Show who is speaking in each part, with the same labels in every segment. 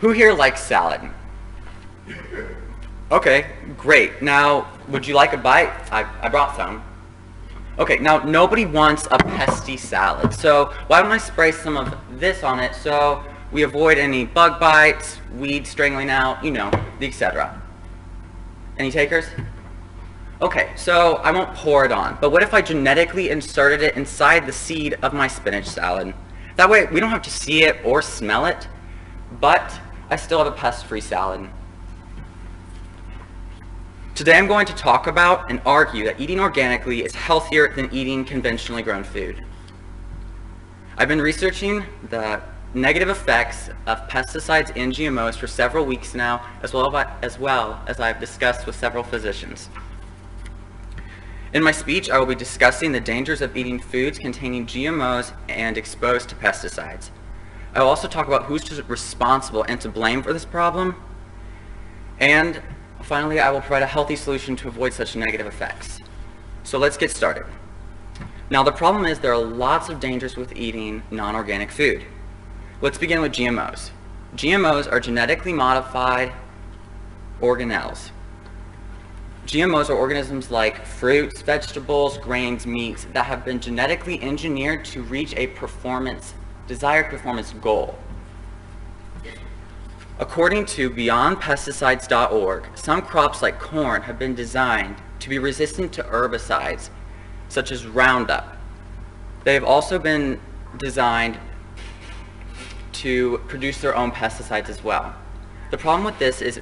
Speaker 1: Who here likes salad? Okay, great. Now, would you like a bite? I brought some. Okay, now nobody wants a pesty salad, so why don't I spray some of this on it so we avoid any bug bites, weeds strangling out, you know, etc. Any takers? Okay, so I won't pour it on, but what if I genetically inserted it inside the seed of my spinach salad? That way we don't have to see it or smell it, but I still have a pest-free salad. Today I'm going to talk about and argue that eating organically is healthier than eating conventionally grown food. I've been researching the negative effects of pesticides and GMOs for several weeks now, as well as I've discussed with several physicians. In my speech, I will be discussing the dangers of eating foods containing GMOs and exposed to pesticides. I will also talk about who's responsible and to blame for this problem, and finally, I will provide a healthy solution to avoid such negative effects. So let's get started. Now, the problem is there are lots of dangers with eating non-organic food. Let's begin with GMOs. GMOs are genetically modified organelles. GMOs are organisms like fruits, vegetables, grains, meats that have been genetically engineered to reach a desired performance goal. According to BeyondPesticides.org, some crops like corn have been designed to be resistant to herbicides, such as Roundup. They have also been designed to produce their own pesticides as well. The problem with this is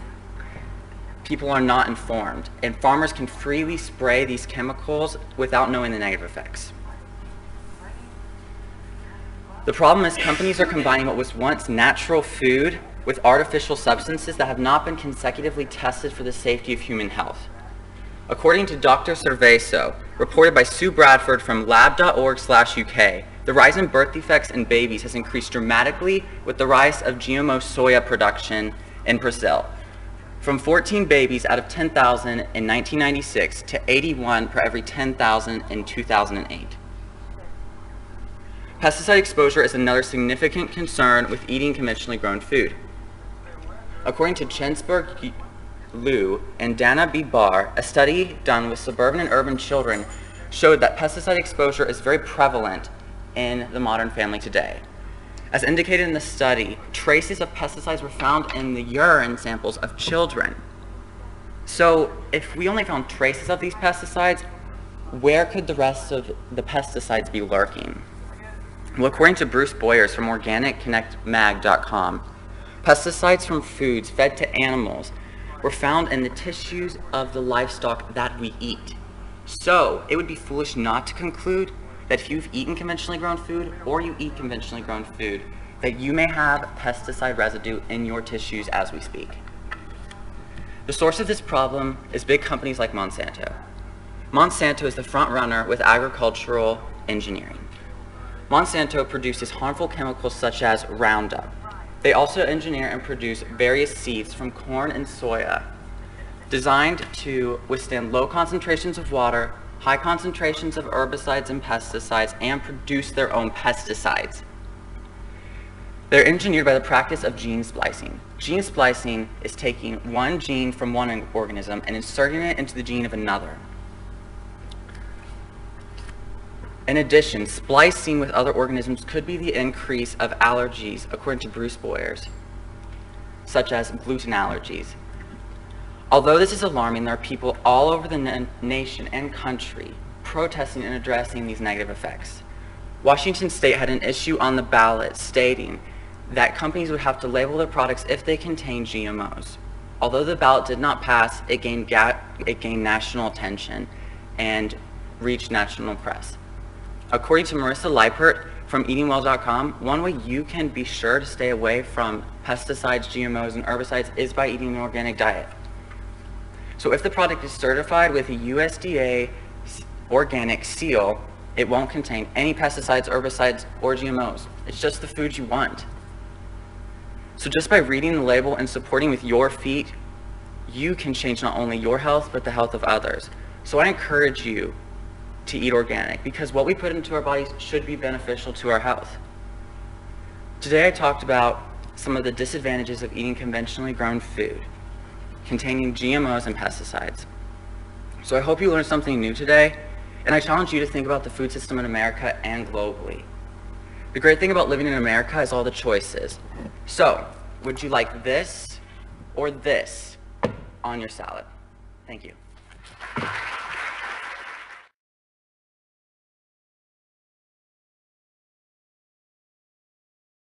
Speaker 1: people are not informed, and farmers can freely spray these chemicals without knowing the negative effects. The problem is companies are combining what was once natural food with artificial substances that have not been consecutively tested for the safety of human health. According to Dr. Cerveso, reported by Sue Bradford from lab.org/UK, the rise in birth defects in babies has increased dramatically with the rise of GMO soya production in Brazil, from 14 babies out of 10,000 in 1996 to 81 per every 10,000 in 2008. Pesticide exposure is another significant concern with eating conventionally grown food. According to Chensburg Liu and Dana B. Barr, a study done with suburban and urban children showed that pesticide exposure is very prevalent in the modern family today. As indicated in the study, traces of pesticides were found in the urine samples of children. So if we only found traces of these pesticides, where could the rest of the pesticides be lurking? Well, according to Bruce Boyers from OrganicConnectMag.com, pesticides from foods fed to animals were found in the tissues of the livestock that we eat. So it would be foolish not to conclude that if you've eaten conventionally grown food or you eat conventionally grown food, that you may have pesticide residue in your tissues as we speak. The source of this problem is big companies like Monsanto. Monsanto is the front runner with agricultural engineering. Monsanto produces harmful chemicals such as Roundup. They also engineer and produce various seeds from corn and soya designed to withstand low concentrations of water, high concentrations of herbicides and pesticides, and produce their own pesticides. They're engineered by the practice of gene splicing. Gene splicing is taking one gene from one organism and inserting it into the gene of another. In addition, splicing with other organisms could be the increase of allergies, according to Bruce Boyers, such as gluten allergies. Although this is alarming, there are people all over the nation and country protesting and addressing these negative effects. Washington State had an issue on the ballot stating that companies would have to label their products if they contain GMOs. Although the ballot did not pass, it gained national attention and reached national press. According to Marissa Leipert from eatingwell.com, one way you can be sure to stay away from pesticides, GMOs, and herbicides is by eating an organic diet. So if the product is certified with a USDA organic seal, it won't contain any pesticides, herbicides, or GMOs. It's just the food you want. So just by reading the label and supporting with your feet, you can change not only your health, but the health of others. So I encourage you to eat organic, because what we put into our bodies should be beneficial to our health. Today I talked about some of the disadvantages of eating conventionally grown food containing GMOs and pesticides. So I hope you learned something new today, and I challenge you to think about the food system in America and globally. The great thing about living in America is all the choices. So, would you like this or this on your salad? Thank you.